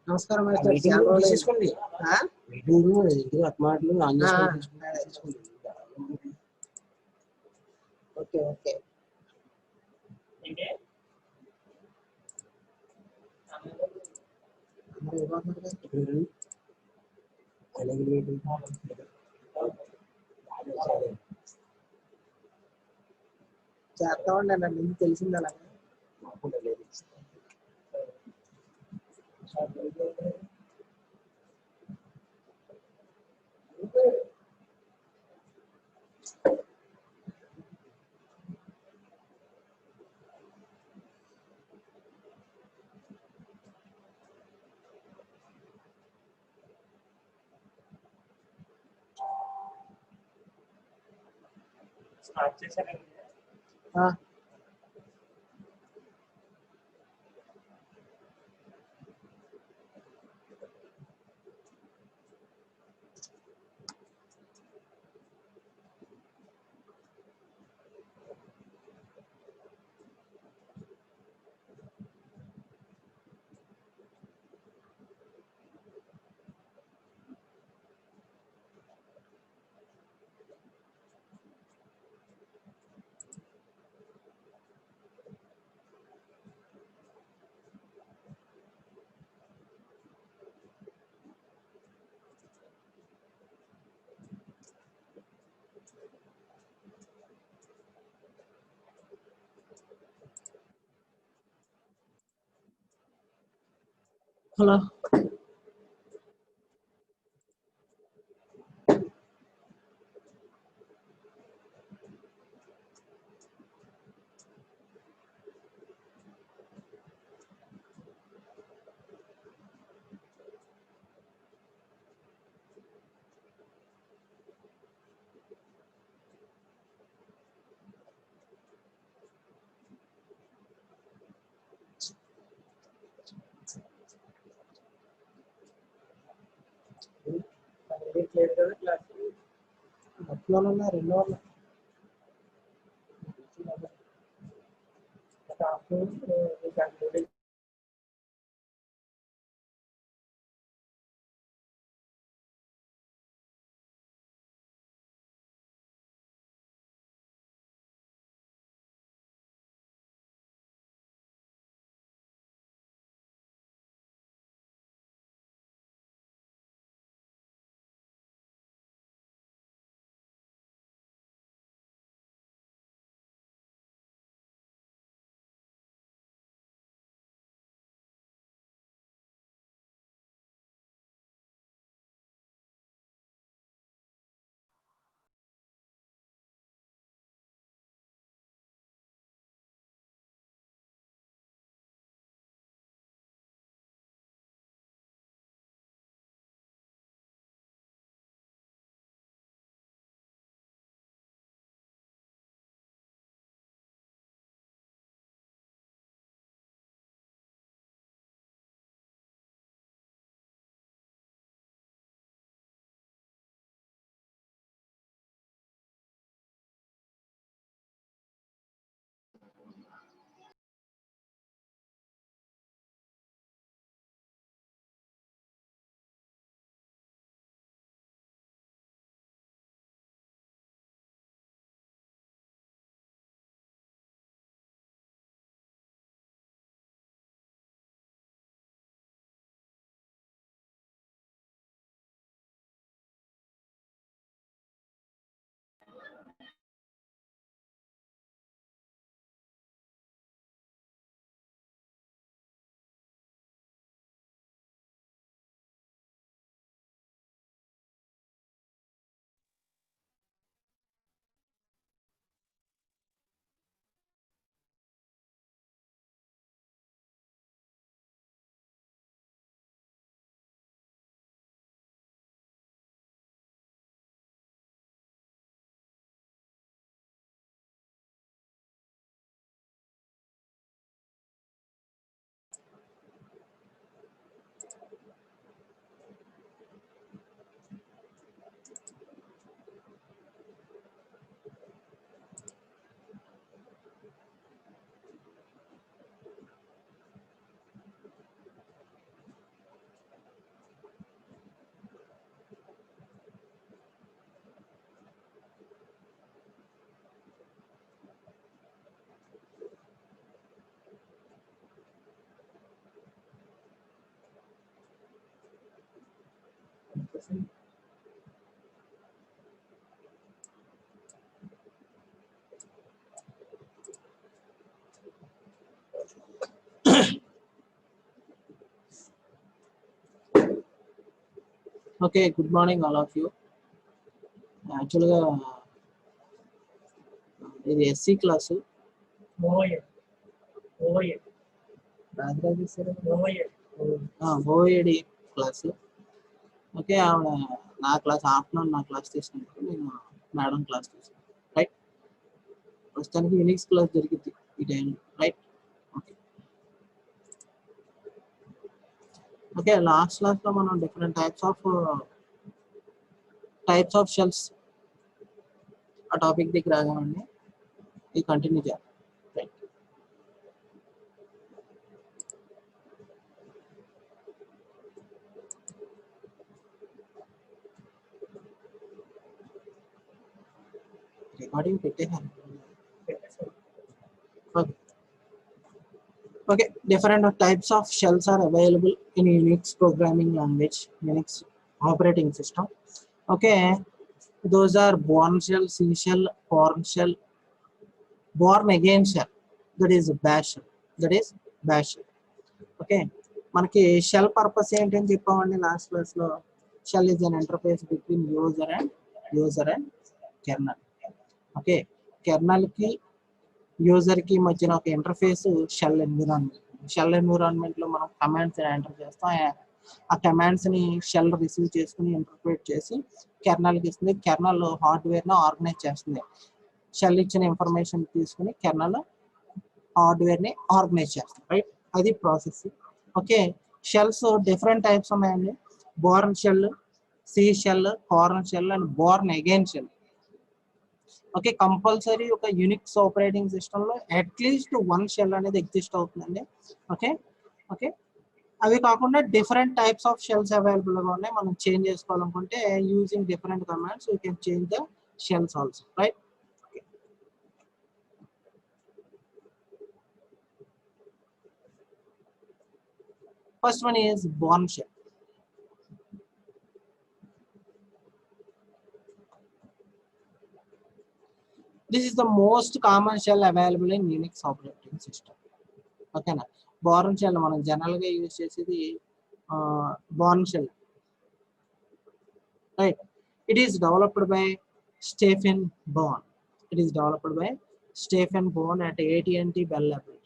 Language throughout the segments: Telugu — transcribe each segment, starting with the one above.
నమస్కారం మాస్టర్. చాలా రోజులు తీసుకోండి. మీటింగ్ ఇది అత్మాటలు ఆన్ చేసుకోండి. Okay okay. చేస్తా ఉండే నన్ను తెలిసింది అలాగే. స్టార్ట్ చేశారండి. Hello. Okay, good morning all of you. Actually, ఇది ఎస్సీ క్లాసు ఓఏడి క్లాసు. ఓకే, ఆవిడ నా క్లాస్ ఆఫ్టర్నూన్ నా క్లాస్ తీసుకున్నప్పుడు నేను మేడం క్లాస్ తీసుకున్నాను. రైట్, ప్రస్తుతానికి యూనిక్స్ క్లాస్ జరిగింది ఈ టైంలో. Right, okay okay. లాస్ట్ క్లాస్లో మనం డిఫరెంట్ టైప్స్ ఆఫ్ షెల్స్ ఆ టాపిక్ దగ్గర రాగామండి. ఇది కంటిన్యూ చేయాలి. రైట్, రికార్డింగ్ పెట్టేసాను. Okay, different types of shells are available in Unix programming language, Unix operating system. Okay, those are Bourne shell, C shell, Corn shell, Born again shell, that is bash shell. Okay, మనకి షెల్ పర్పస్ ఏంటని చెప్పామండి లాస్ట్ క్లాస్ లో. Shell is an interface between user and kernel. Okay, kernel కి యూజర్ కి మధ్యన ఒక ఇంటర్ఫేస్ షెల్ ఎన్విరాన్మెంట్ లో మనం కమాండ్స్ ఎంటర్ చేస్తాం. ఆ కమాండ్స్ ని షెల్ రిసీవ్ చేసుకుని ఇంటర్ప్రిట్ చేసి కెర్నల్ కి ఇస్తుంది. కెర్నల్ హార్డ్వేర్ ను ఆర్గనైజ్ చేస్తుంది. షెల్ ఇచ్చిన ఇన్ఫర్మేషన్ తీసుకుని కెర్నల్ హార్డ్వేర్ ని ఆర్గనైజ్ చేస్తుంది. రైట్, అది process. Okay, shells different types ఉన్నాయండి. Bourne shell, C shell, Korn shell and Bourne again shell. Okay, compulsory ఒక యూనిక్స్ ఆపరేటింగ్ సిస్టమ్ లో అట్లీస్ట్ వన్ షెల్ అనేది ఎగ్జిస్ట్ అవుతుందండి. ఓకే ఓకే, అవి కాకుండా different types of shells available గా ఉన్నాయి. మనం చేంజ్ చేసుకోవాలనుకుంటే using different commands you can change the shells also. Right, first one is Bourne shell. This is the most common shell available in Unix operating system. Okay na, Bourne shell మనం జనరల్ గా యూజ్ చేసేది Bourne shell. Right, it is developed by Stephen Bourne. At AT&T Bell Laboratories.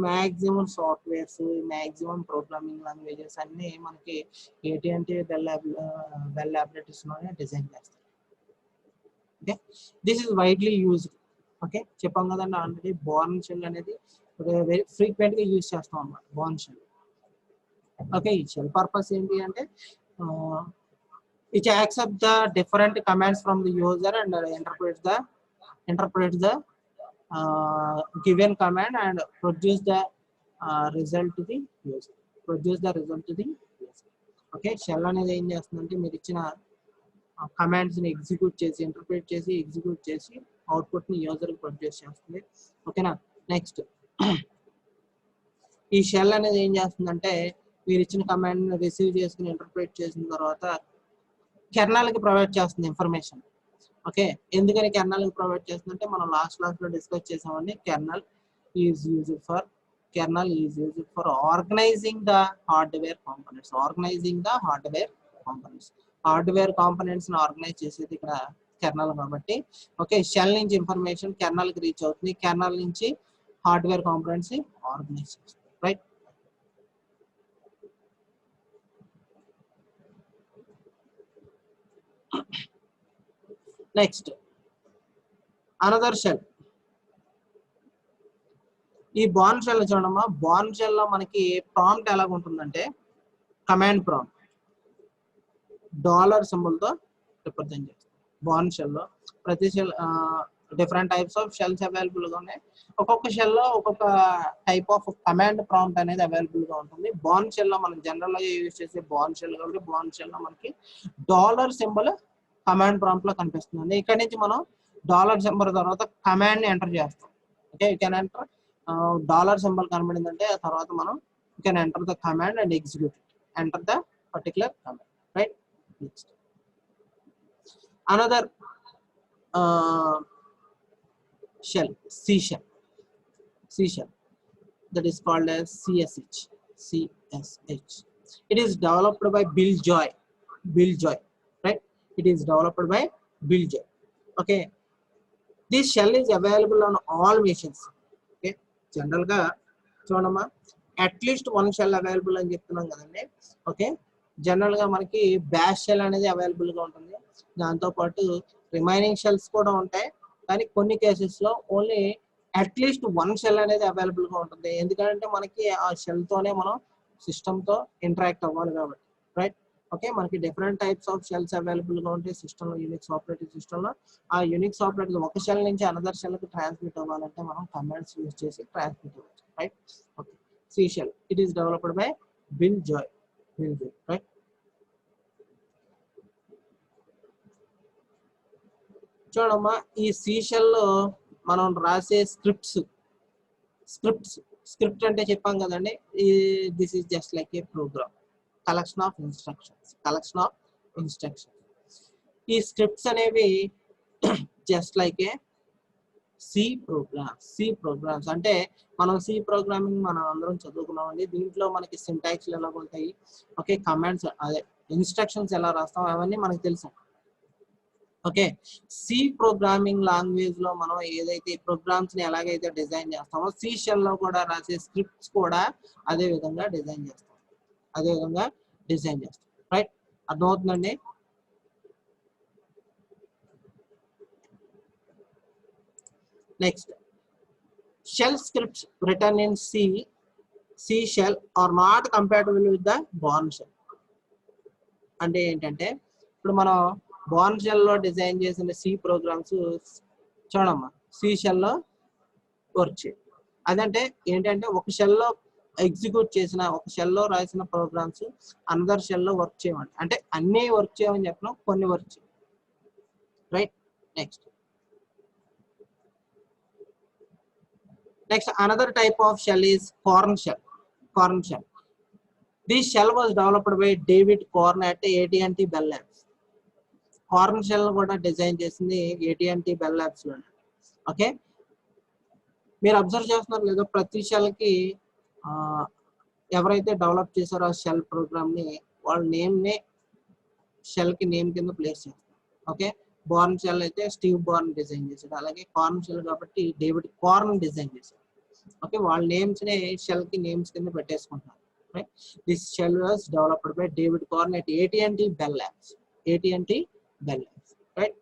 Maximum softwares, maximum programming languages అన్ని మనకి AT&T Bell Laboratories లోనే డిజైన్ చేస్తారు. Okay, this is widely used. Okay, చెప్పాం కదండి ఆల్రెడీ బోర్న్ షెల్ అనేది వెరీ ఫ్రీక్వెంట్ గా యూజ్ చేస్తాం అన్నమాట, బోర్న్ షెల్. ఓకే, ఈ షెల్ పర్పస్ ఏంటి అంటే it accept the different commands from the user and interprets the given command and produce the result to the user. Okay, shell అనేది ఏం చేస్తుందంటే మీరు ఇచ్చిన కమాండ్స్ ని ఇంటర్ప్రిట్ చేసి ఎగ్జిక్యూట్ చేసి అవుట్పుట్ ని యూజర్ కి ప్రొడ్యూస్ చేస్తుంది. ఓకేనా, నెక్స్ట్ ఈ షెల్ అనేది ఏం చేస్తుందంటే మీరు ఇచ్చిన కమాండ్ ని రిసీవ్ చేసుకుని ఇంటర్ప్రిట్ చేసిన తర్వాత కెర్నల్ కి ప్రొవైడ్ చేస్తుంది ఇన్ఫర్మేషన్. ఓకే, ఎందుకని కెర్నల్ కి ప్రొవైడ్ చేస్తుందంటే మనం లాస్ట్ క్లాస్ లో డిస్కస్ చేసామండి. Kernel is used for organizing the hardware components. Hardware components ని ఆర్గనైజ్ చేసేది ఇక్కడ కెర్నల్ కాబట్టి. ఓకే, షెల్ నుంచి ఇన్ఫర్మేషన్ కెర్నల్ కి రీచ్ అవుతుంది. కెర్నల్ నుంచి హార్డ్వేర్ కాంపోనెంట్స్ ని ఆర్గనైజ్ చేస్తుంది. రైట్, నెక్స్ట్ అనదర్ షెల్, ఈ బోర్న్ షెల్ చూడమ్మా. బోర్న్ షెల్ లో మనకి ప్రాంప్ట్ ఎలాగ ఉంటుందంటే కమాండ్ ప్రాంప్ట్ $సింబల్ తో రిప్రజెంట్ చేస్తాం. బోర్న్ షెల్ లో ప్రతి shell different types of shells available గా ఉన్నాయి. ఒక్కొక్క షెల్ లో ఒక్కొక్క టైప్ ఆఫ్ కమాండ్ ప్రాంప్ట్ అనేది అవైలబుల్ గా ఉంటుంది. బోర్న్ షెల్ లో మనం జనరల్ గా యూజ్ చేసే బోర్న్ షెల్ కాబట్టి బోర్న్ షెల్ లో మనకి $సింబల్ కమాండ్ ప్రాంప్ట్ లో కనిపిస్తుంది. ఇక్కడ నుంచి మనం $సింబల్ తర్వాత కమాండ్ ని ఎంటర్ చేస్తాం. Okay, you can enter $dollar symbol కనబడిందంటే ఆ తర్వాత మనం you can enter the command and execute enter the particular command, right? Next, another shell, C shell, C shell, that is called as CSH. It is developed by Bill Joy, right? It is developed by Bill Joy. Okay, this shell is available on all machines. Okay, general ga చూడమ్మా అట్లీస్ట్ వన్ షెల్ అవైలబుల్ అని చెప్తున్నాం కదండి. ఓకే, జనరల్ గా మనకి బ్యాష్ షెల్ అనేది అవైలబుల్ గా ఉంటుంది. దాంతో పాటు రిమైనింగ్ షెల్స్ కూడా ఉంటాయి, కానీ కొన్ని కేసెస్ లో ఓన్లీ అట్లీస్ట్ వన్ షెల్ అనేది అవైలబుల్ గా ఉంటుంది. ఎందుకంటే మనకి ఆ షెల్ తోనే మనం సిస్టమ్ తో ఇంటరాక్ట్ అవ్వాలి కాబట్టి, రైట్? ఓకే, మనకి different types of shells available గా ఉంటాయి సిస్టమ్ లో, యూనిక్స్ ఆపరేటింగ్ సిస్టమ్ లో. ఆ యూనిక్స్ ఆపరేటింగ్ ఒక షెల్ నుంచి అనదర్ షెల్ కి ట్రాన్స్మిట్ అవ్వాలంటే మనం కమాండ్స్ యూజ్ చేసి ట్రాన్స్మిట్ అవ్వచ్చు, right? Okay, C shell, it is developed by Bill Joy, right? చూడమ్మా ఈ C shell లో మనం రాసే స్క్రిప్ట్ అంటే చెప్పాం కదండి. This is just like a program, collection of instructions. ఈ స్క్రిప్ట్స్ అనేవి just like a C programs అంటే మనం సి ప్రోగ్రామింగ్ మనం అందరం చదువుకున్నామండి. దీంట్లో మనకి సింటాక్స్లు ఎలా ఉంటాయి, ఓకే, కమాండ్స్ అదే ఇన్స్ట్రక్షన్స్ ఎలా రాస్తాం అవన్నీ మనకు తెలుసు. ఓకే, సి ప్రోగ్రామింగ్ లాంగ్వేజ్ లో మనం ఏదైతే ప్రోగ్రామ్స్ ని ఎలాగైతే డిజైన్ చేస్తామో సి షెల్ లో కూడా రాసే స్క్రిప్ట్స్ కూడా అదే విధంగా డిజైన్ చేస్తాం, రైట్? అర్థమవుతుందండి? Next, shell scripts written in C shell are not compatible with the Bourne shell. అంటే ఏంటంటే ఇప్పుడు మనం బోర్న్ షెల్ లో డిజైన్ చేసిన సి ప్రోగ్రామ్స్ చూడమ్మా సి షెల్ లో వర్క్ చేయ. అదంటే ఏంటంటే ఒక షెల్ లో ఎగ్జిక్యూట్ చేసిన, ఒక షెల్ లో రాసిన ప్రోగ్రామ్స్ అనదర్ షెల్ లో వర్క్ చేయమండి. అంటే అన్ని వర్క్ చేయమని చెప్పిన, కొన్ని వర్క్ చేయ, right? Next, another type of shell is Korn shell. This shell was developed by David Korn at AT&T Bell Labs. Korn shell కూడా డిజైన్ చేసింది AT&T Bell Labs లో. ఓకే, మీరు అబ్జర్వ్ చేస్తున్నారు లేదా, ప్రతి షెల్ కి ఎవరైతే డెవలప్ చేశారో ఆ షెల్ ప్రోగ్రామ్ ని వాళ్ళ నేమ్ ని షెల్ కి నేమ్ కింద ప్లేస్ చేస్తారు. ఓకే, బోర్న్ షెల్ అయితే స్టీవ్ బోర్న్ డిజైన్ చేశాడు, అలాగే కార్న్ షెల్ కాబట్టి డేవిడ్ కార్న్ డిజైన్ చేశాడు. ఓకే, వాళ్ళ నేమ్స్ ని షెల్ కి నేమ్స్ కింద పెట్టేసుకుంటున్నారు, right? This shell was developed by David Korn at AT&T Bell Labs, right?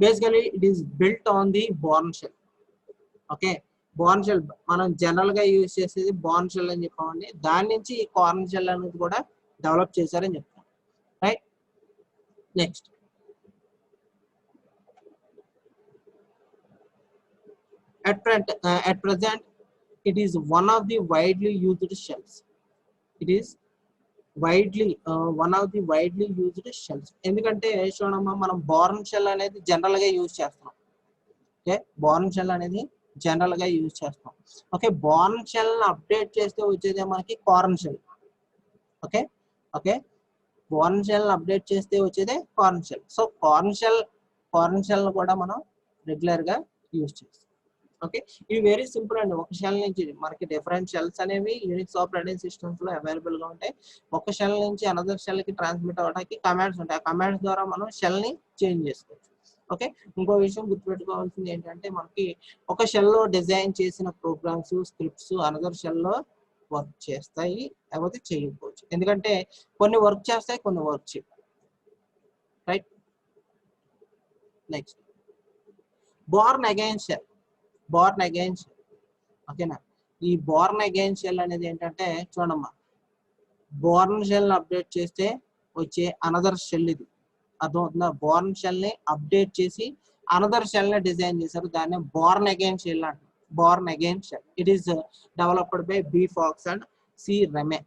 Basically it is built on the Bourne shell. Okay, Bourne shell మనం జనరల్ గా యూజ్ చేసేది బోర్న్ షెల్ అని చెప్పామండి. దాని నుంచి ఈ కార్న్ షెల్ అనేది కూడా డెవలప్ చేశారని చెప్తాం, right? Next, at present it is one of the widely used shells. ఎందుకంటే చూడమ్మా మనం బోర్న్ షెల్ అనేది జనరల్ గా యూజ్ చేస్తున్నాం. ఓకే, బోర్న్ షెల్ అనేది జనరల్ గా యూజ్ చేస్తాం. ఓకే, బోర్న్ షెల్ అప్డేట్ చేస్తే వచ్చేదే మనకి Korn shell. Okay, Bourne shell update చేస్తే వచ్చేదే Korn shell. So Korn shell కూడా మనం రెగ్యులర్ గా యూజ్ చేస్తాం. ఓకే, ఇవి వెరీ సింపుల్ అండి. ఒక షెల్ నుంచి మనకి డిఫరెంట్ షెల్స్ అనేవి యూనిక్స్ ఆపరేటింగ్ సిస్టమ్స్ లో అవైలబుల్ గా ఉంటాయి. ఒక షెల్ నుంచి అనదర్ షెల్ కి ట్రాన్స్మిట్ అవ్వడానికి కమాండ్స్ ఉంటాయి. ఆ కమాండ్స్ ద్వారా మనం షెల్ ని చేంజ్ చేసుకోవచ్చు. ఓకే, ఇంకో విషయం గుర్తుపెట్టుకోవాల్సింది ఏంటంటే మనకి ఒక షెల్ లో డిజైన్ చేసిన ప్రోగ్రామ్స్, స్క్రిప్ట్స్ అనదర్ షెల్ లో వర్క్ చేస్తాయి, లేకపోతే చేయకపోవచ్చు. ఎందుకంటే కొన్ని వర్క్ చేస్తాయి, కొన్ని వర్క్ చేయవు, right? Next, Bourne again shell. ఓకేనా, ఈ బోర్న్ అగైన్ షెల్ అనేది ఏంటంటే చూడమ్మా బోర్న్ షెల్ అప్డేట్ చేస్తే వచ్చే అనదర్ షెల్ ఇది. అర్థమవుతుందా? బోర్న్ షెల్ ని అప్డేట్ చేసి అనదర్ షెల్ ని డిజైన్ చేశారు, దాన్ని బోర్న్ అగైన్ షెల్ అంటారు. It is developed by B Fox and C Reme.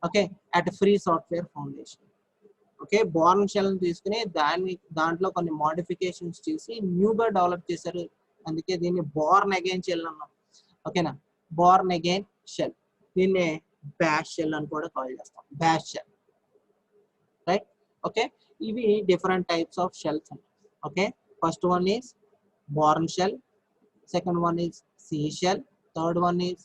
Okay, at free software foundation. Okay, Bourne shell ని తీసుకుని దాంట్లో కొన్ని మోడిఫికేషన్స్ చేసి న్యూగా డెవలప్ చేశారు. అందుకే దీన్ని బోర్న్ అగైన్ షెల్ అన్నాం. ఓకేనా, బోర్న్ అగైన్ షెల్. దీన్ని బ్యాష్ షెల్ అని కూడా కాల్ చేస్తాం, బ్యాష్ షెల్, రైట్. ఓకే, ఇవి different types of shells. Okay, first one is Bourne shell, second one is sea shell, third one is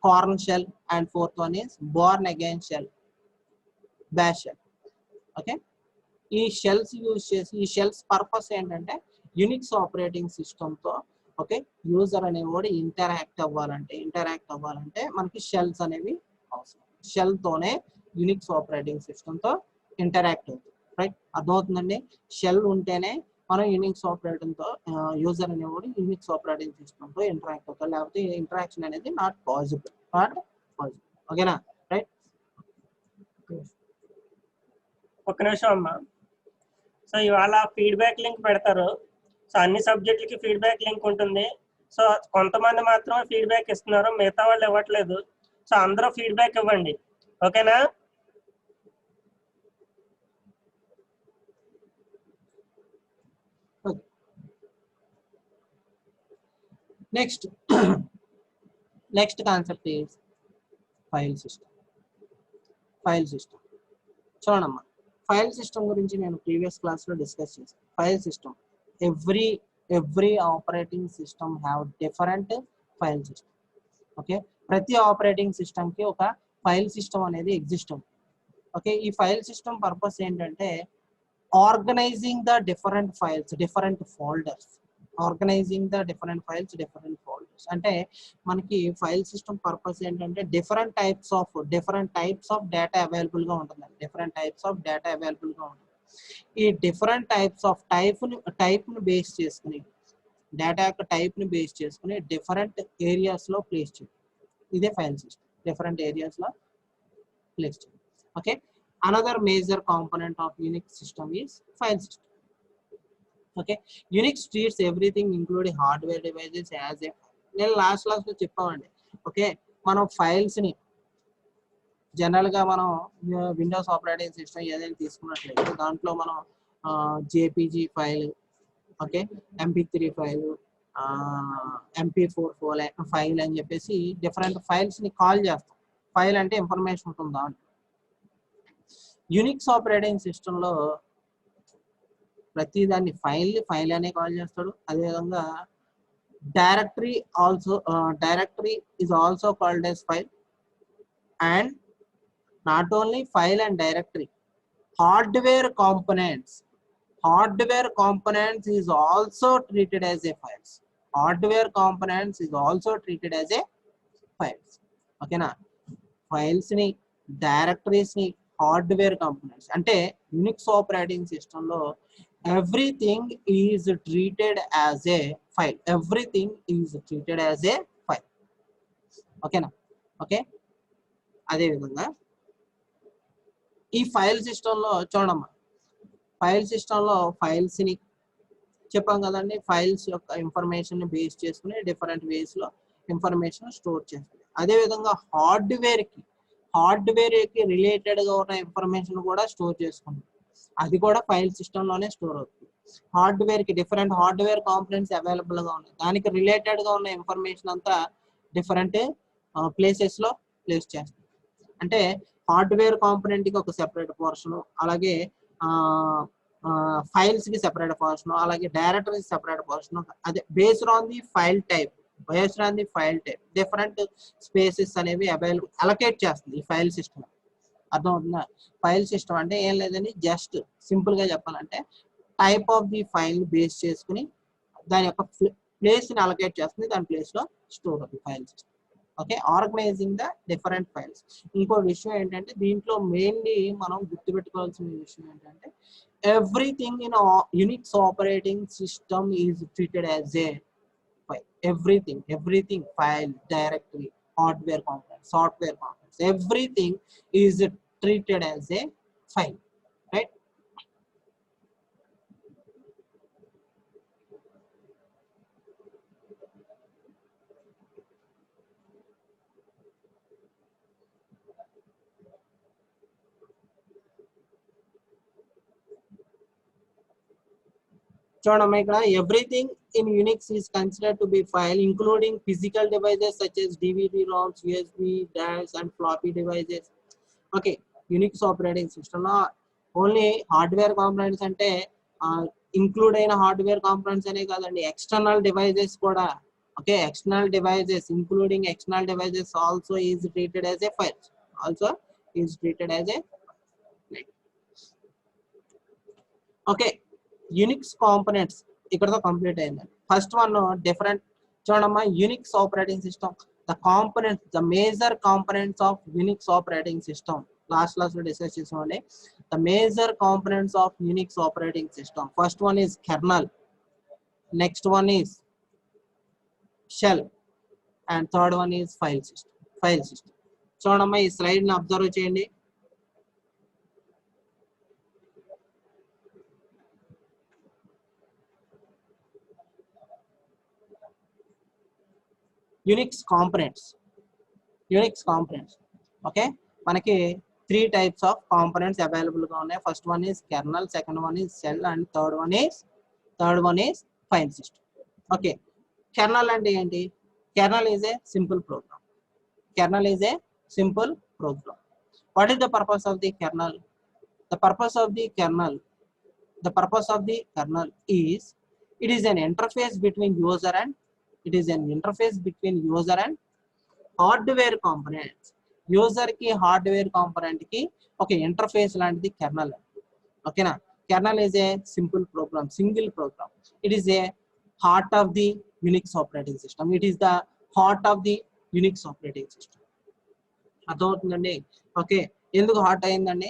corn shell, and fourth one is born again shell, bash shell. Okay, ఈ షెల్స్ యూజ్ చేసి, ఈ షెల్స్ పర్పస్ ఏంటంటే యునిక్స్ ఆపరేటింగ్ సిస్టమ్తో ఓకే యూజర్ అనేవాడు ఇంటరాక్ట్ అవ్వాలంటే మనకి షెల్స్ అనేవి అవసరం. షెల్తోనే యునిక్స్ ఆపరేటింగ్ సిస్టమ్తో ఇంటరాక్ట్ అవుతుంది, రైట్. అర్థమవుతుందండి, షెల్ ఉంటేనే మనం యూనిక్స్ ఆపరేటింగ్తో యూజర్ అనేవాడు యూనిక్స్ ఆపరేటింగ్ సిస్టమ్తో ఇంటరాక్ట్ అవుతారు, లేకపోతే ఇంటరాక్షన్ అనేది నాట్ పాసిబుల్. ఓకేనా, రైట్. ఒక నిమిషం అమ్మా. సో ఇవాళ ఫీడ్బ్యాక్ లింక్ పెడతారు. సో అన్ని సబ్జెక్టులకి ఫీడ్బ్యాక్ లింక్ ఉంటుంది. సో కొంతమంది మాత్రమే ఫీడ్బ్యాక్ ఇస్తున్నారు, మిగతా వాళ్ళు ఇవ్వట్లేదు. సో అందరూ ఫీడ్బ్యాక్ ఇవ్వండి, ఓకేనా? Next concept is file system. చూడమ్మా, ఫైల్ సిస్టమ్ గురించి నేను ప్రీవియస్ క్లాస్లో డిస్కస్ చేశాను. File system, every operating system have different file system. Okay, ప్రతి ఆపరేటింగ్ సిస్టమ్కి ఒక ఫైల్ సిస్టమ్ అనేది ఎగ్జిస్ట్ అవుతుంది. ఓకే, ఈ ఫైల్ సిస్టమ్ పర్పస్ ఏంటంటే organizing the different files, different folders. అంటే మనకి ఫైల్ సిస్టమ్ పర్పస్ ఏంటంటే different types of data available గా ఉంటుంది. ఈ డిఫరెంట్ టైప్స్ ఆఫ్ టైప్ ను బేస్ చేసుకుని, డేటా యొక్క టైప్ ని బేస్ చేసుకుని డిఫరెంట్ ఏరియాస్ లో ప్లేస్ చేయాలి. ఇదే ఫైల్ సిస్టమ్, డిఫరెంట్ ఏరియాస్ లో ప్లేస్ చేయాలి. Okay, another major component of Unix system is file system. Okay, Unix treats everything including hardware devices as a. నేను లాస్ట్ క్లాస్లో చెప్పామండి. ఓకే, మనం ఫైల్స్ ని జనరల్ గా మనం విండోస్ ఆపరేటింగ్ సిస్టమ్ ఏదైనా తీసుకున్నట్లయితే దాంట్లో మనం JPG file, okay, MP3 file, MP4 file అని చెప్పేసి డిఫరెంట్ ఫైల్స్ ని కాల్ చేస్తాం. ఫైల్ అంటే ఇన్ఫర్మేషన్ ఉంటుంది దాంట్లో. యూనిక్స్ ఆపరేటింగ్ సిస్టమ్ లో ప్రతి దాన్ని ఫైల్ అనే కాల్ చేస్తాడు. అదేవిధంగా directory is also called as file, and not only file and directory, hardware components is also treated as a files. ఓకేనా, ఫైల్స్ ని, డైరెక్టరీస్ ని, హార్డ్వేర్ కాంపోనెంట్స్ అంటే యూనిక్స్ ఆపరేటింగ్ సిస్టమ్ లో everything is treated as a file. ఓకేనా, ఓకే. అదే విధంగా ఈ ఫైల్ సిస్టమ్ లో చూడమ్మా, ఫైల్ సిస్టమ్ లో ఫైల్స్ ని చెప్పాం కదండి, ఫైల్స్ యొక్క ఇన్ఫర్మేషన్ ని బేస్ చేసుకుని డిఫరెంట్ వేస్ లో ఇన్ఫర్మేషన్ స్టోర్ చేస్తుంది. అదే విధంగా హార్డ్వేర్ కి రిలేటెడ్ గా ఉన్న ఇన్ఫర్మేషన్ కూడా స్టోర్ చేసుకుంటుంది. అది కూడా ఫైల్ సిస్టమ్ లోనే స్టోర్ అవుతుంది. హార్డ్వేర్ కి డిఫరెంట్ హార్డ్వేర్ కాంపోనెంట్స్ అవైలబుల్ గా ఉన్నాయి. దానికి రిలేటెడ్ గా ఉన్న ఇన్ఫర్మేషన్ అంతా డిఫరెంట్ ప్లేసెస్ లో ప్లేస్ చేస్తుంది. అంటే హార్డ్వేర్ కాంపోనెంట్ కి ఒక సెపరేట్ పోర్షన్, అలాగే ఫైల్స్ కి సెపరేట్ పోర్షన్, అలాగే డైరెక్టరీ సెపరేట్ పోర్షన్. అదే based on the file type different spaces అనేవి అలొకేట్ చేస్తుంది ఈ ఫైల్ సిస్టమ్. అర్థమవుతుందా? ఫైల్ సిస్టమ్ అంటే ఏం లేదని, జస్ట్ సింపుల్ గా చెప్పాలంటే type of the file base చేసుకుని దాని యొక్క ప్లేస్ ని అలొకేట్ చేస్తుంది, దాని ప్లేస్ లో స్టోర్ అవుతుంది file system. Okay, organizing the different files. ఇంకో విషయం ఏంటంటే దీంట్లో మెయిన్లీ మనం గుర్తుపెట్టుకోవాల్సిన విషయం ఏంటంటే everything in Unix operating system is treated as a file. Everything file, directory, hardware components, software components, everything is treated as a file, right? చూడమ్మా, ఇక్కడ everything in Unix is considered to be file, including physical devices such as DVD-ROMs, USB, drives, and floppy devices. Okay, Unix operating system లో ఓన్లీ హార్డ్వేర్ కాంపోనెంట్స్ అంటే ఇంక్లూడ్ అయిన హార్డ్వేర్ కాంపోనెంట్స్ అనే కాదండి, ఎక్స్టర్నల్ డివైజెస్ కూడా. Okay, external devices including external devices also is treated as a file, also is treated as A. Okay, Unix components ఇక్కడతో కంప్లీట్ అయిందండి. ఫస్ట్ వన్ డిఫరెంట్ చూడమ్మా, Unix operating system, the components, the major components of Unix operating system. Last class లో డిస్కస్ చేసామండి. The major components of Unix operating system. First one is kernel, next one is shell, and third one is file system. చూడమ్మా, ఈ స్లైడ్ ని అబ్జర్వ్ చేయండి. యూనిక్స్ కాంపోనెంట్స్, ఓకే, మనకి 3 types of components available గా ఉన్నాయి. First one is kernel, second one is shell, and third one is file system. Okay, kernel అంటే ఏంటి? Kernel is a simple program. What is the purpose of the kernel? The purpose of the kernel is it is an interface between user and hardware components. User కి హార్డ్వేర్ కాంపోనెంట్ కి ఒక ఇంటర్ఫేస్ లాంటిది కెర్నల్. ఓకేనా? Kernel is a single program. It is a heart of the Unix operating system. అర్థమవుతుందండి? ఓకే, ఎందుకు హార్ట్ అయిందండి?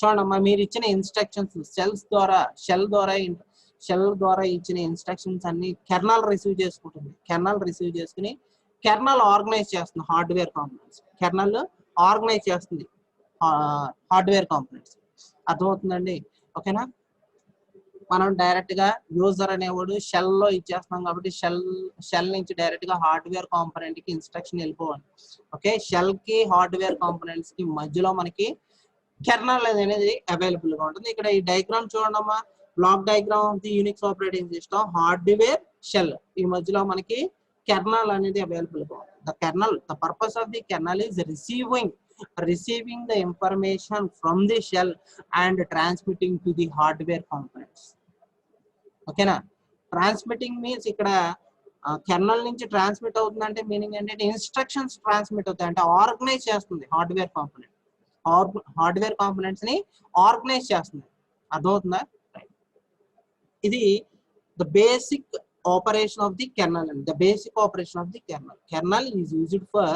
చూడమ్మా, మీరు ఇచ్చిన ఇన్స్ట్రక్షన్స్ షెల్ ద్వారా ఇచ్చిన ఇన్స్ట్రక్షన్స్ అన్ని కెర్నల్ రిసీవ్ చేసుకుంటుంది. కెర్నల్ ఆర్గనైజ్ చేస్తుంది హార్డ్వేర్ కాంపోనెంట్స్. అర్థమవుతుందండి? ఓకేనా? మనం డైరెక్ట్ గా యూజర్ అనేవాడు షెల్ లో ఇచ్చేస్తున్నాం కాబట్టి షెల్ నుంచి డైరెక్ట్ గా హార్డ్వేర్ కాంపోనెంట్ కి ఇన్స్ట్రక్షన్ వెళ్ళిపోవాలి. ఓకే, షెల్ కి హార్డ్వేర్ కాంపోనెంట్స్ కి మధ్యలో మనకి కెర్నల్ అనేది అవైలబుల్ గా ఉంటుంది. ఇక్కడ ఈ డయాగ్రామ్ చూడమ్మా, block diagram of the Unix operating system, hardware, shell, ఈ మధ్యలో మనకి కెర్నల్ అనేది అవైలబుల్ గా ఉంటుంది. The purpose of the kernel is receiving the information from the shell and transmitting to the hardware components. ఓకేనా? ట్రాన్స్మిటింగ్ మీన్స్ ఇక్కడ కెర్నల్ నుంచి ట్రాన్స్మిట్ అవుతుంది అంటే మీనింగ్ ఏంటంటే ఇన్స్ట్రక్షన్స్ ట్రాన్స్మిట్ అవుతాయి, అంటే ఆర్గనైజ్ చేస్తుంది హార్డ్వేర్ కాంపోనెంట్స్ ని ఆర్గనైజ్ చేస్తుంది. అర్థమవుతుందా? ఇది the basic operation of the kernel, and the basic operation of the kernel is used for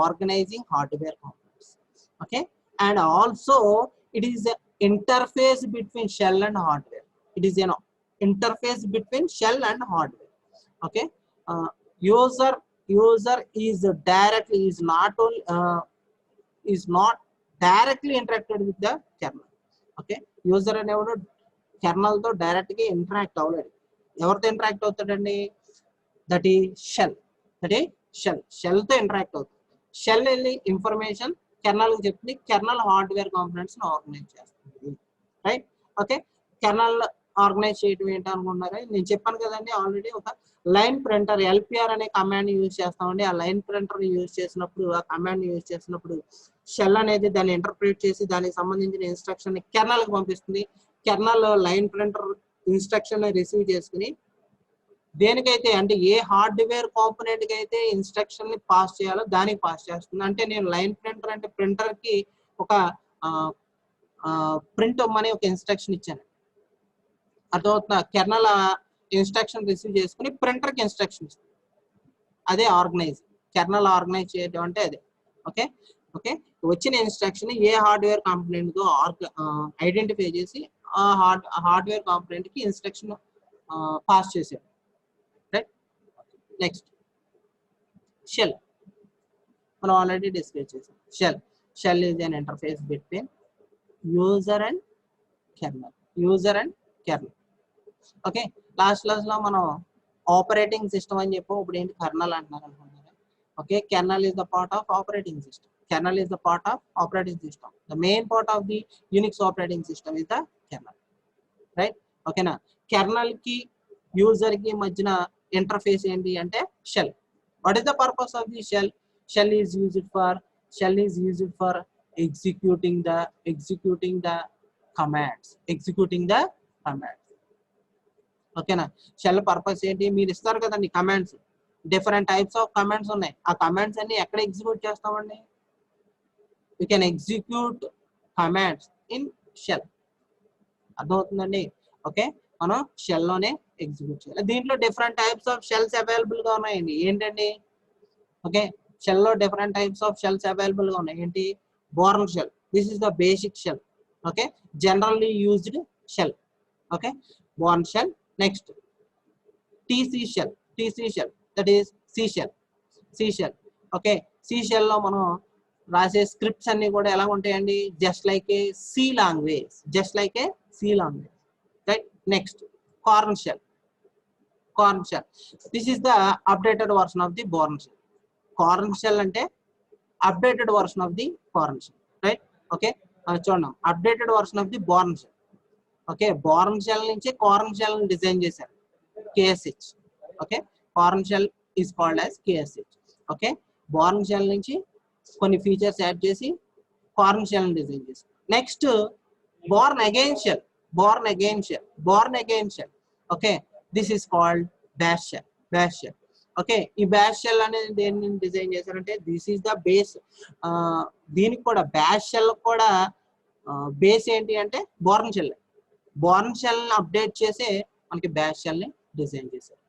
organizing hardware components. Okay, and also it is an interface between shell and hardware. Okay, user is not directly interacted with the kernel. Okay, user అనేవాడు కెర్నల్ తో డైరెక్ట్ గా ఇంటరాక్ట్ అవ్వలేడు. ఎవరితో ఇంటరాక్ట్ అవుతాడండి? దట్ ఈ షెల్ తో ఇంటరాక్ట్ అవుతుంది. షెల్ వెళ్ళి ఇన్ఫర్మేషన్ కెర్నల్ కి చెప్తుంది, కెర్నల్ హార్డ్వేర్ కాంపోనెంట్స్ ని ఆర్గనైజ్ చేస్తుంది. రైట్? ఓకే, కెర్నల్ ఆర్గనైజ్ చేయడం ఏంటి అనుకుంటున్నారా? నేను చెప్పాను కదండి ఆల్రెడీ, ఒక లైన్ ప్రింటర్ LPR అనే కమాండ్ యూజ్ చేస్తామండి. ఆ లైన్ ప్రింటర్ యూజ్ చేసినప్పుడు షెల్ అనేది దాన్ని ఇంటర్ప్రిట్ చేసి దానికి సంబంధించిన ఇన్స్ట్రక్షన్ ని కెర్నల్ కి పంపిస్తుంది. కెర్నల్ లైన్ ప్రింటర్ ఇన్స్ట్రక్షన్ ని రిసీవ్ చేసుకుని దేనికైతే, అంటే ఏ హార్డ్వేర్ కాంపోనెంట్ కి అయితే ఇన్స్ట్రక్షన్ ని పాస్ చేయాలో దానికి పాస్ చేస్తుంది. అంటే నేను లైన్ ప్రింటర్ అంటే ప్రింటర్ కి ఒక ప్రింట్ అమ్మని ఒక ఇన్స్ట్రక్షన్ ఇచ్చాను. అర్థమవుతుందా? కెర్నల్ ఇన్స్ట్రక్షన్ రిసీవ్ చేసుకుని ప్రింటర్ కి ఇన్స్ట్రక్షన్ ఇస్తుంది. అదే ఆర్గనైజ్, కెర్నల్ ఆర్గనైజ్ చేయడం అంటే అదే. ఓకే, వచ్చిన ఇన్స్ట్రక్షన్ ఏ హార్డ్వేర్ కాంపోనెంట్ తో ఐడెంటిఫై చేసి ఆ హార్డ్వేర్ కాంపోనెంట్ కి ఇన్స్ట్రక్షన్ పాస్ చేసాడు. రైట్? నెక్స్ట్ షెల్, మనం ఆల్రెడీ డిస్కస్ చేసాం. Shell is an interface between user and kernel. Okay, last class లో మనం ఆపరేటింగ్ సిస్టమ్ అని చెప్పాం. ఇప్పుడు ఏంటి కెర్నల్ అంటున్నారు అనుకుంటున్నారా? Okay, kernel is the part of operating system. The main part of the Unix operating system is the kernel, right? ఓకేనా? కెర్నల్ కి యూజర్ కి మధ్యన ఇంటర్ఫేస్ ఏంటి అంటే shell. What is the purpose of the shell? Shell is used for executing the commands. ఓకేనా? షెల్ పర్పస్ ఏంటి? మీరు ఇస్తారు కదండి commands, different types of commands ఉన్నాయి. ఆ కమాండ్స్ అన్ని ఎక్కడ ఎగ్జిక్యూట్ చేస్తామండి? You can execute commands in shell. అర్థమవుతుందండి? ఓకే, మనం షెల్ లోనే ఎగ్జిక్యూట్ చేయాలి. దీంట్లో different types of shells available గా ఉన్నాయండి. ఏంటండి? ఓకే, షెల్ లో different types of shells available గా ఉన్నాయి. ఏంటి? Bourne shell, this is the basic shell. Okay, generally used shell. Okay, Bourne shell. Next TC shell, that is C shell. Okay, C shell లో మనం రాసే స్క్రిప్ట్స్ అన్ని కూడా ఎలా ఉంటాయండి? Just like a C language, right? Next Korn shell. This is the updated version of the Bourne shell. Korn shell అంటే updated version of the corn shell, right? Okay, చూడండి, updated version of the Bourne shell. Okay, Bourne shell నుంచి కార్న్ షెల్ డిజైన్ చేశారు, KSH. Okay, Korn shell is called as KSH. Okay, Bourne shell నుంచి కొన్ని ఫీచర్స్ యాడ్ చేసి కార్న్ షెల్ డిజైన్ చేశారు. Next Bourne again shell. Okay, this is called bash shell. Okay, ఈ బ్యాష్ షెల్ అనేది దేన్ని డిజైన్ చేశారంటే దిస్ ఈస్ ద బేస్. దీనికి కూడా బ్యాష్ షెల్ కూడా బేస్ ఏంటి అంటే బోర్న్ షెల్ అప్డేట్ చేసి మనకి బ్యాష్ షెల్ ని డిజైన్ చేశారు.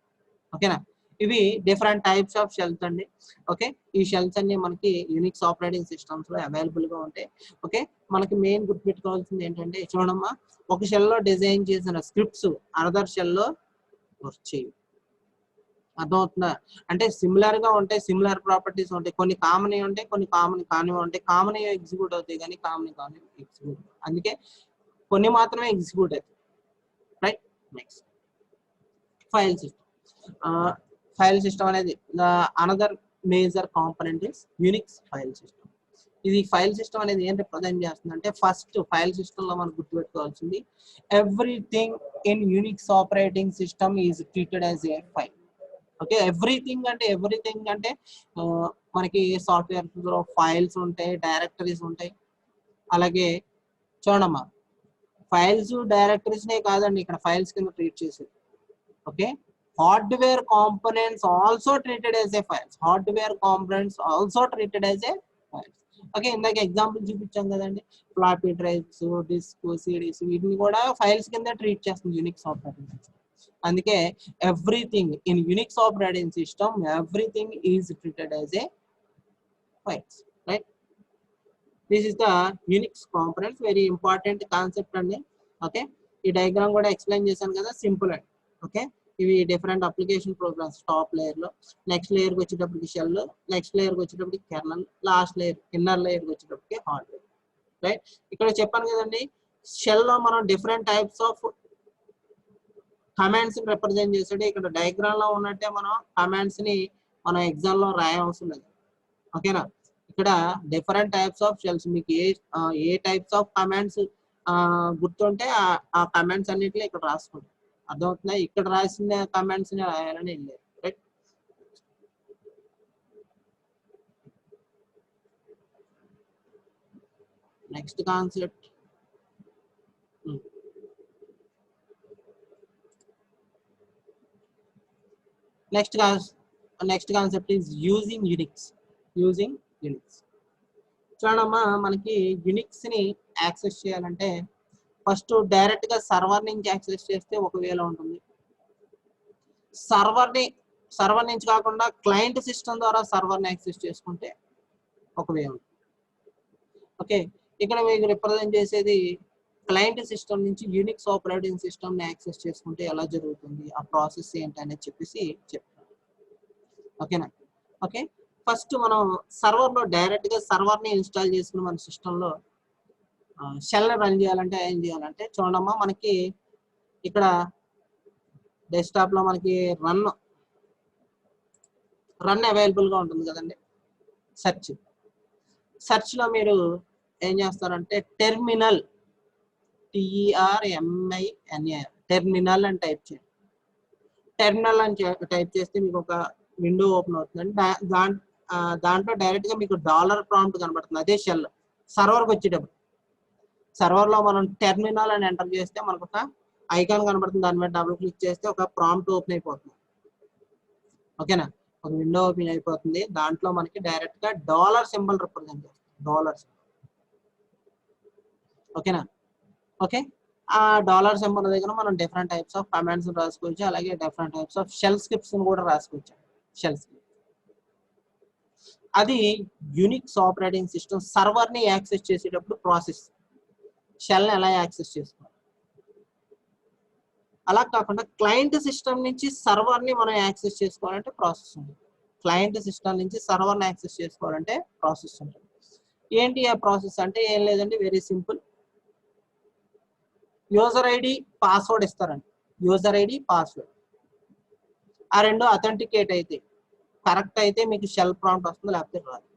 ఓకేనా? ఇవి డిఫరెంట్ టైప్స్ ఆఫ్ షెల్స్ అండి. ఓకే, ఈ షెల్స్ అన్ని మనకి యూనిక్స్ ఆపరేటింగ్ సిస్టమ్స్ లో అవైలబుల్ గా ఉంటాయి. ఓకే, మనకి మెయిన్ గుర్తుపెట్టుకోవాల్సింది ఏంటంటే చూడమ్మా, ఒక షెల్ లో డిజైన్ చేసిన స్క్రిప్ట్స్ అనదర్ షెల్ లో వర్క్ చేయవు. అర్థమవుతుందా? అంటే సిమిలర్ గా ఉంటాయి, సిమిలర్ ప్రాపర్టీస్ ఉంటాయి. కొన్ని కామన్ ఉంటాయి, కొన్ని కామన్ కానివి ఉంటాయి. కామన్ ఎగ్జిక్యూట్ అవుతాయి కానీ కామన్ కాని ఎగ్జిక్యూట్. అందుకే కొన్ని మాత్రమే ఎగ్జిక్యూట్ అవుతాయి, రైట్? నెక్స్ట్ ఫైల్ సిస్టమ్ అనేది another major component is Unix file system. ఇది ఫైల్ సిస్టమ్ అనేది ఏం రిప్రజెంట్ చేస్తుంది అంటే ఫస్ట్ ఫైల్ సిస్టమ్ లో మనం గుర్తుపెట్టుకోవాల్సింది everything in Unix operating system is treated as a file. Okay, everything అంటే మనకి సాఫ్ట్వేర్ లో ఫైల్స్ ఉంటాయి, డైరెక్టరీస్ ఉంటాయి. అలాగే చూడమ్మా, ఫైల్స్ డైరెక్టరీస్ నే కాదండి ఇక్కడ ఫైల్స్ కింద ట్రీట్ చేసేది. Okay, hardware components also treated as ఏ ఫైల్స్. ఓకే, ఇందాక ఎగ్జాంపుల్ చూపించాం కదండి, ఫ్లాపీ డ్రైవ్స్, డిస్క్, సిడీస్, వీటిని కూడా ఫైల్స్ కింద ట్రీట్ చేస్తుంది యూనిక్స్ ఆపరేటింగ్ సిస్టమ్. అందుకే everything in Unix operating system, everything is treated as A files, right? This is the Unix components, very important concept అండి. ఓకే, ఈ డయాగ్రామ్ కూడా ఎక్స్ప్లెయిన్ చేశాను కదా, సింపుల్ అండి. ఓకే, ఇవి different application programmes top layer లో. నెక్స్ట్ లేయర్ కి వచ్చేటప్పటికి షెల్, నెక్స్ట్ లేయర్ కి వచ్చేటప్పటికి kernel, last layer inner layer కి వచ్చేటప్పటికి హార్డ్వేర్, రైట్? ఇక్కడ చెప్పాను కదండి, షెల్ లో మనం different types of commands represent చేసాడు. ఇక్కడ డయాగ్రామ్ లో ఉన్నట్టే మనం కమాండ్స్ ని మనం ఎగ్జామ్ లో రాయవలసిన లేదు. ఓకేనా? ఇక్కడ డిఫరెంట్ టైప్స్ ఆఫ్ షెల్స్, మీకు ఏ టైప్స్ ఆఫ్ కమాండ్స్ గుర్తుంటే ఆ కమాండ్స్ అన్నిటిలో ఇక్కడ రాసుకోండి. అర్థమవుతుందా? ఇక్కడ రాసిన కమాండ్స్ ని రాయాలని ఏం లేదు, right? Next concept, next concept is using Unix. చూడమ్మా, మనకి యూనిక్స్ ని యాక్సెస్ చేయాలంటే ఫస్ట్ డైరెక్ట్ గా సర్వర్ నుంచి యాక్సెస్ చేస్తే ఒక వేలో ఉంటుంది. సర్వర్ నుంచి కాకుండా క్లయింట్ సిస్టమ్ ద్వారా సర్వర్ ని యాక్సెస్ చేసుకుంటే ఒక వే ఉంటుంది. ఓకే, ఇక్కడ మీకు రిప్రజెంట్ చేసేది క్లయింట్ సిస్టమ్ నుంచి యూనిక్స్ ఆపరేటింగ్ సిస్టమ్ ని యాక్సెస్ చేసుకుంటే ఎలా జరుగుతుంది, ఆ ప్రాసెస్ ఏంటి అనేది చెప్పేసి చెప్తాను. ఓకేనా? ఓకే, ఫస్ట్ మనం సర్వర్ లో డైరెక్ట్ గా సర్వర్ ని ఇన్స్టాల్ చేసుకుని మన సిస్టమ్ లో షెల్ రన్ చేయాలంటే ఏం చేయాలంటే చూడమ్మా, మనకి ఇక్కడ డెస్క్టాప్ లో మనకి రన్ అవైలబుల్ గా ఉంటుంది కదండి. సెర్చ్ లో మీరు ఏం చేస్తారంటే టెర్మినల్ TERMINAL, టెర్మినల్ అని టైప్ చేయండి. టెర్మినల్ అని టైప్ చేస్తే మీకు ఒక విండో ఓపెన్ అవుతుందండి. దాంట్లో డైరెక్ట్ గా మీకు డాలర్ ప్రాంప్ట్ కనబడుతుంది. అదే షెల్ సర్వర్కి వచ్చేటప్పుడు సర్వర్ లో మనం టెర్మినల్ అని ఎంటర్ చేస్తే మనకు ఒక ఐకాన్ కనబడుతుంది. దాని మీద డబుల్ క్లిక్ చేస్తే ఒక ప్రాంప్ట్ ఓపెన్ అయిపోతుంది. ఓకేనా, ఒక విండో ఓపెన్ అయిపోతుంది. దాంట్లో మనకి డైరెక్ట్ గా డాలర్ సింబల్ రిప్రజెంట్ చేస్తుంది. డాలర్స్. ఓకేనా, ఓకే. ఆ డాలర్ సింబల్ దగ్గర మనం డిఫరెంట్ టైప్స్ ఆఫ్ కమాండ్స్ రాసుకోవచ్చు. అలాగే different types of shell scripts కూడా రాసుకోవచ్చు. షెల్ స్క్రిప్ట్ అది యూనిక్స్ ఆపరేటింగ్ సిస్టమ్ సర్వర్ ని యాక్సెస్ చేసేటప్పుడు ప్రాసెస్. షెల్ ఎలా యాక్సెస్ చేసుకోవాలి. అలా కాకుండా క్లయింట్ సిస్టమ్ నుంచి సర్వర్ ని మనం యాక్సెస్ చేసుకోవాలంటే ప్రాసెస్ ఉంది. క్లయింట్ సిస్టమ్ నుంచి సర్వర్ ని యాక్సెస్ చేసుకోవాలంటే ప్రాసెస్ ఉంటుంది. ఏంటి ఆ ప్రాసెస్ అంటే ఏం లేదండి, very simple. User ID password ఇస్తారండి. యూజర్ ఐడి పాస్వర్డ్ ఆ రెండు అథెంటికేట్ అయితే కరెక్ట్ అయితే మీకు షెల్ ప్రాంప్ట్ వస్తుంది, లేకపోతే రాదు.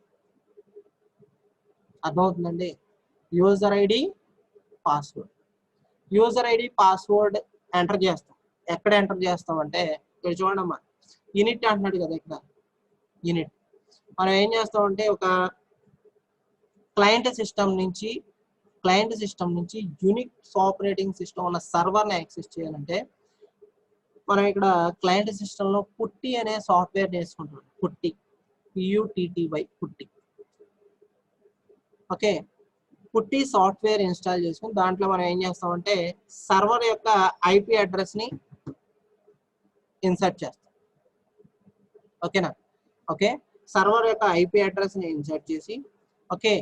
అర్థమవుతుందండి. User ID password. User ID password enter చేస్తాం. ఎక్కడ ఎంటర్ చేస్తాం అంటే ఇక్కడ చూడమ్మా, యూనిట్ అంటున్నాడు కదా ఇక్కడ యూనిట్. మనం ఏం చేస్తామంటే ఒక క్లయింట్ సిస్టమ్ నుంచి యూనిక్స్ ఆపరేటింగ్ సిస్టమ్ ఉన్న సర్వర్ని యాక్సెస్ చేయాలంటే మనం ఇక్కడ క్లయింట్ సిస్టమ్ లో పుట్టి అనే సాఫ్ట్వేర్ నేర్చుకుంటాం. పుట్టి, PUTTY, పుట్టి. ఓకే, పుట్టి సాఫ్ట్వేర్ ఇన్స్టాల్ చేసుకుని దాంట్లో మనం ఏం చేస్తామంటే సర్వర్ యొక్క ఐపీ అడ్రస్ ని ఇన్సర్ట్ చేస్తాం. ఓకేనా, ఓకే. సర్వర్ యొక్క ఐపీ అడ్రస్ ని ఇన్సర్ట్ చేసి, ఓకే,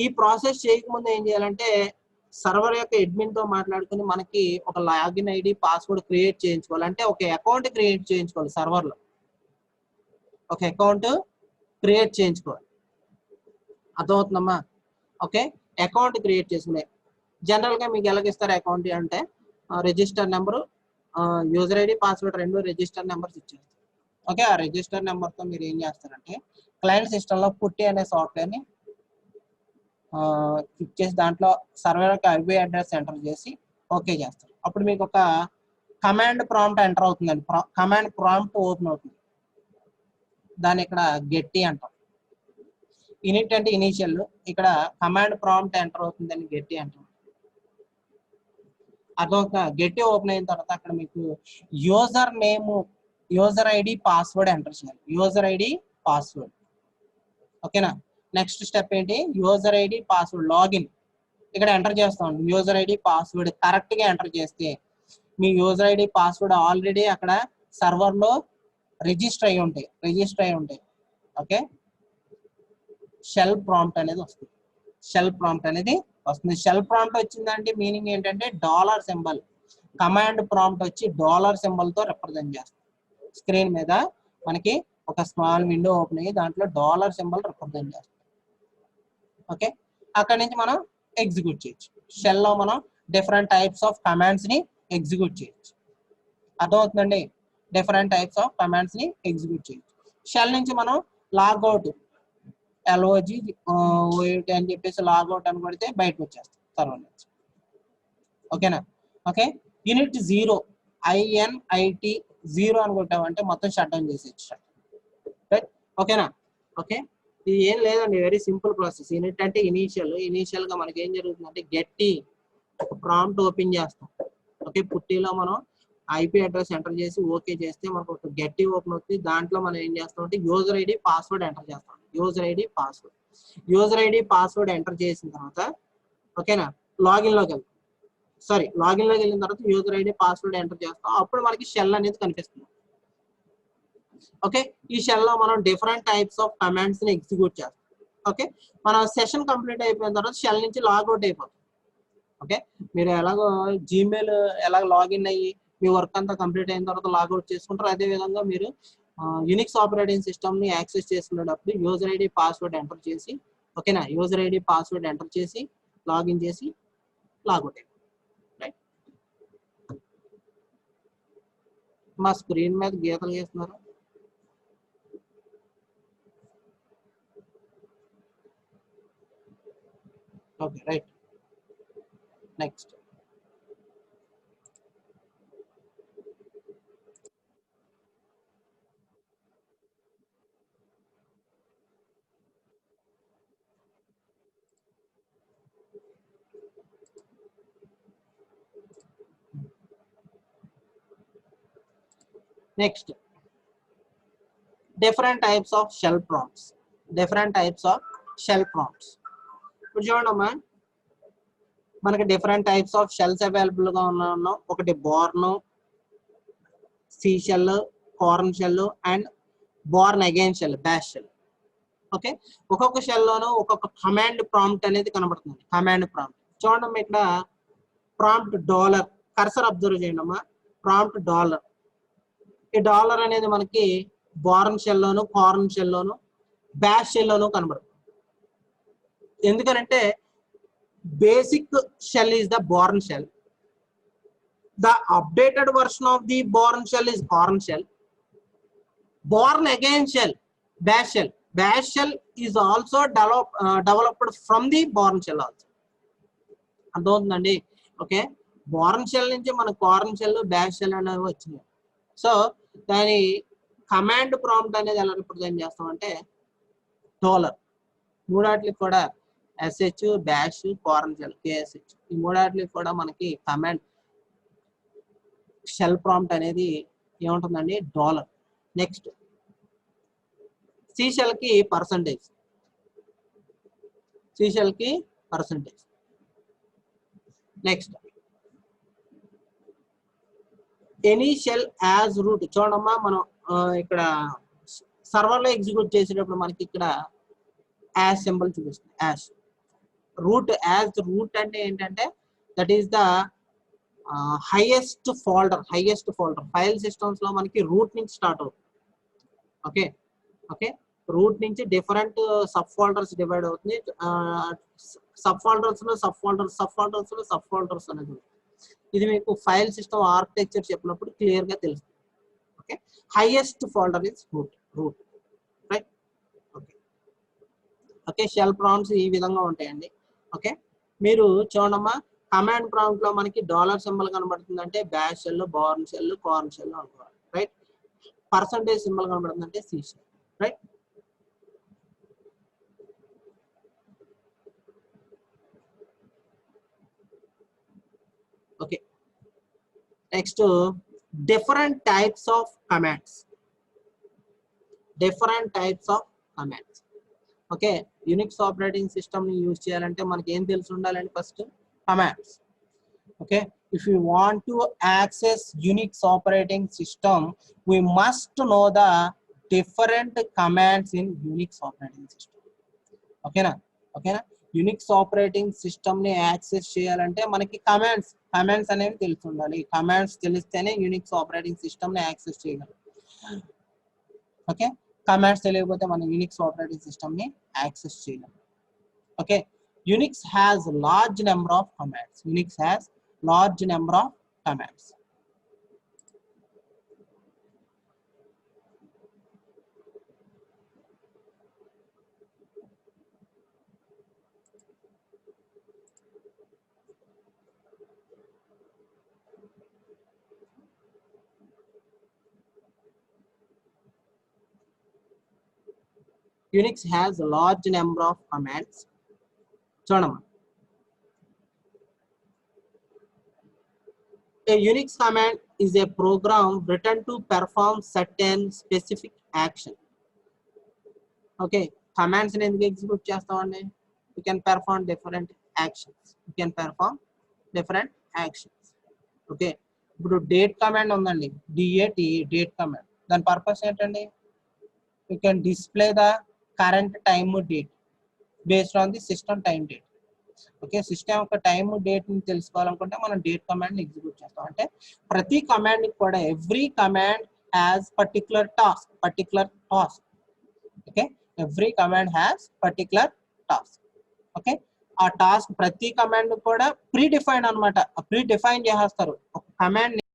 ఈ ప్రాసెస్ చేయకముందు ఏం చేయాలంటే సర్వర్ యొక్క అడ్మిన్ తో మాట్లాడుకుని మనకి ఒక లాగిన్ ఐడి పాస్వర్డ్ క్రియేట్ చేయించుకోవాలి. అంటే ఒక అకౌంట్ క్రియేట్ చేయించుకోవాలి. సర్వర్ లో ఒక అకౌంట్ క్రియేట్ చేయించుకోవాలి. అర్థమవుతుందమ్మా. ఓకే, అకౌంట్ క్రియేట్ చేసుకునే జనరల్ గా మీకు ఎలాగిస్తారు అకౌంట్ అంటే register number, user ID, password రెండు రిజిస్టర్ నెంబర్స్ ఇచ్చేస్తారు. ఓకే, ఆ రిజిస్టర్ నెంబర్ తో మీరు ఏం చేస్తారంటే క్లయింట్ సిస్టమ్ లో పుట్టి అనే సాఫ్ట్వేర్ ని క్లిక్ చేసి దాంట్లో సర్వర్ యొక్క ఐపీ అడ్రస్ ఎంటర్ చేసి ఓకే చేస్తారు. అప్పుడు మీకు ఒక కమాండ్ ప్రాంప్ట్ ఎంటర్ అవుతుందండి. కమాండ్ ప్రాంప్ట్ ఓపెన్ అవుతుంది. దాన్ని ఇక్కడ గెట్టి అంటాం. ఇనిట్ అంటే ఇనీషియల్, ఇక్కడ కమాండ్ ప్రాంప్ట్ ఎంటర్ అవుతుందని గెట్టి అంటాం. అదొక గెట్టి ఓపెన్ అయిన తర్వాత అక్కడ మీకు user name, user ID, password enter చేయాలి. User ID, password. ఓకేనా, నెక్స్ట్ స్టెప్ ఏంటి, యూజర్ ఐడి పాస్వర్డ్ లాగిన్ ఇక్కడ ఎంటర్ చేస్తాం. యూజర్ ఐడి పాస్వర్డ్ కరెక్ట్ గా ఎంటర్ చేస్తే మీ యూజర్ ఐడి పాస్వర్డ్ ఆల్రెడీ అక్కడ సర్వర్ లో రిజిస్టర్ అయి ఉంటాయి. ఓకే, షెల్ ప్రాంప్ట్ అనేది వస్తుంది. షెల్ ప్రాంప్ట్ వచ్చిందంటే మీనింగ్ ఏంటంటే డాలర్ సింబల్. కమాండ్ ప్రాంప్ట్ వచ్చి డాలర్ సింబల్ తో రిప్రజెంట్ చేస్తాం. స్క్రీన్ మీద మనకి ఒక స్మాల్ విండో ఓపెన్ అయ్యి దాంట్లో డాలర్ సింబల్ రిప్రజెంట్ చేస్తాం. ఓకే, అక్కడ నుంచి మనం ఎగ్జిక్యూట్ చేయొచ్చు. షెల్ లో మనం డిఫరెంట్ టైప్స్ ఆఫ్ కమాండ్స్ ని ఎగ్జిక్యూట్ చేయొచ్చు. అర్థమవుతుందండి, డిఫరెంట్ టైప్స్ ఆఫ్ కమాండ్స్ ని ఎగ్జిక్యూట్ చేయొచ్చు. షెల్ నుంచి మనం లాగౌట్, LOG అని చెప్పేసి లాగౌట్ అని కొడితే బయటకు వచ్చేస్తాం సర్వర్ నుంచి. ఓకేనా, ఓకే. యూనిట్ 0 INIT 0 అని కొట్టామంటే మొత్తం షట్ డౌన్ చేసేయచ్చు. రైట్, ఓకేనా, ఓకే. ఇది ఏం లేదండి, వెరీ సింపుల్ ప్రాసెస్. యూనిట్ అంటే ఇనీషియల్ గా మనకి ఏం జరుగుతుందంటే గెట్టి ఒక ప్రాంప్ట్ ఓపెన్ చేస్తాం. ఓకే, పుట్టిలో మనం ఐపీ అడ్రస్ ఎంటర్ చేసి ఓకే చేస్తే మనకు ఒక గెట్టి ఓపెన్ అవుతుంది. దాంట్లో మనం ఏం చేస్తామంటే యూజర్ ఐడి పాస్వర్డ్ ఎంటర్ చేస్తాం. యూజర్ ఐడి పాస్వర్డ్ ఎంటర్ చేసిన తర్వాత ఓకేనా లాగిన్ లోకి వెళ్తాం. లాగిన్ లోకి వెళ్ళిన తర్వాత యూజర్ ఐడి పాస్వర్డ్ ఎంటర్ చేస్తాం. అప్పుడు మనకి షెల్ అనేది కనిపిస్తుంది. ఓకే, ఈ షెల్ లో మనం డిఫరెంట్ టైప్స్ ఆఫ్ కమాండ్స్ ని ఎగ్జిక్యూట్ చేస్తాం. ఓకే, మన సెషన్ కంప్లీట్ అయిపోయిన తర్వాత షెల్ నుంచి లాగౌట్ అయిపోతాం. ఓకే, మీరు ఎలాగో జీమెయిల్ ఎలాగ లాగిన్ అయ్యి మీ వర్క్ అంతా కంప్లీట్ అయిన తర్వాత లాగౌట్ చేసుకుంటారు, అదే విధంగా మీరు యూనిక్స్ ఆపరేటింగ్ సిస్టమ్ ని యాక్సెస్ చేసుకునేటప్పుడు యూజర్ ఐడి పాస్వర్డ్ ఎంటర్ చేసి ఓకేనా, యూజర్ ఐడి పాస్వర్డ్ ఎంటర్ చేసి లాగిన్ చేసి లాగౌట్ అయిపోతాం. రైట్, మా స్క్రీన్ మీద గీతలు గీస్తున్నారు. Okay, right. Next different types of shell prompts. Different types of shell prompts. ఇప్పుడు చూడమ్మా, మనకి different types of shells available గా ఉన్నాం. ఒకటి Bourne, C shell, Korn shell and Bourne again shell, bash shell. Okay, ఒక్కొక్క షెల్ లోనూ ఒక్కొక్క కమాండ్ ప్రాంప్ట్ అనేది కనబడుతుంది. కమాండ్ ప్రాంప్ట్ చూడమ్మా, ఇక్కడ ప్రాంప్ట్ డాలర్, కర్సర్ అబ్జర్వ్ చేయండి అమ్మా. ప్రాంప్ట్ డాలర్, ఈ డాలర్ అనేది మనకి బోర్న్ షెల్ లోను, కార్న్ షెల్ లోను, బ్యాష్ షెల్ లోను కనబడుతుంది. ఎందుకనంటే basic shell is the born shell. The updated version of the born shell is corn shell. Born again shell, bash shell. Bash shell is also developed from the born shell also. అర్థమవుతుందండి? ఓకే, బోర్న్ షెల్ నుంచి మన కార్న్ షెల్, బ్యాష్ షెల్ అనేవి వచ్చినాయి. సో దాని కమాండ్ ప్రాంప్ట్ అనేది ఎలా రిప్రజెంట్ చేస్తామంటే డాలర్. మూడాట్లకి కూడా SH, bash, korn shell, KSH, ఈ మూడాట్లకి కూడా మనకి కమాండ్ షెల్ ప్రాంప్ట్ అనేది ఏముంటుందండి? డాలర్. నెక్స్ట్ సి షెల్ కి పర్సంటేజ్, సి షెల్ కి percentage. Next any shell as root. చూడమ్మా, మనం ఇక్కడ సర్వర్ లో ఎగ్జిక్యూట్ చేసేటప్పుడు మనకి ఇక్కడ యాజ్ సింబల్ చూపిస్తుంది. యాజ్ రూట్, యాజ్ రూట్ అంటే ఏంటంటే that is the highest folder. Highest folder file systems లో మనకి రూట్ నుంచి స్టార్ట్ అవుతుంది. ఓకే ఓకే, రూట్ నుంచి డిఫరెంట్ సబ్ ఫోల్డర్స్ డివైడ్ అవుతుంది. సబ్ ఫోల్డర్స్ లో సబ్ ఫోల్డర్స్, సబ్ ఫోల్డర్స్ లో సబ్ ఫోల్డర్స్ అనేది. ఇది మీకు ఫైల్ సిస్టమ్ ఆర్కిటెక్చర్ చెప్పినప్పుడు క్లియర్ గా తెలుస్తుంది. Okay, highest folder is root. Root, right? Okay okay, shell prompts ఈ విధంగా ఉంటాయండి. ఓకే, మీరు చూడమ్మా, కమాండ్ ప్రాంప్ట్ లో మనకి డాలర్ సింబల్ కనబడుతుందంటే bash shell, Bourne shell, Korn shell అనుకోవాలి, రైట్? పర్సంటేజ్ సింబల్ కనబడుతుందంటే C shell, right? Okay, next different types of commands. Different types of commands. Okay, Unix operating system ని యూజ్ చేయాలంటే మనకి ఏం తెలిసి ఉండాలండి? First commands. Okay, if you want to access Unix operating system we must know the different commands in Unix operating system. ఓకేనా? ఓకేనా, యూనిక్స్ ఆపరేటింగ్ సిస్టమ్ ని యాక్సెస్ చేయాలంటే మనకి కమాండ్స్ అనేవి తెలిసి ఉండాలి. కమాండ్స్ తెలిస్తేనే యూనిక్స్ ఆపరేటింగ్ సిస్టమ్ ని యాక్సెస్ చేయగలం. ఓకే, కమాండ్స్ తెలియకపోతే మనం యూనిక్స్ ఆపరేటింగ్ సిస్టమ్ ని యాక్సెస్ చేయగలం. Okay, Unix has large number of commands. Unix has large number of commands. Unix has a large number of commands. చూడమ్మా, a Unix command is a program written to perform certain specific action. Okay, commands ని ఎందుకు ఎగ్జిక్యూట్ చేస్తామండి? We can perform different actions. We can perform different actions. Okay, ఇప్పుడు డేట్ కమాండ్ ఉందండి, DAT, డేట్ కమాండ్. దాని పర్పస్ ఏంటండి? We can display the current time date based on the system time date. Okay, system యొక్క టైమ్ డేట్ ని తెలుసుకోవాలనుకుంటే మనం డేట్ కమాండ్ ని ఎగ్జిక్యూట్ చేస్తాం. అంటే ప్రతి కమాండ్ కూడా every command has particular task. Okay, every command has particular task. Okay, ఆ టాస్క్ ప్రతి కమాండ్ కూడా ప్రీ డిఫైన్ అన్నమాట. ప్రీ డిఫైన్ చేస్తారు. ఒక కమాండ్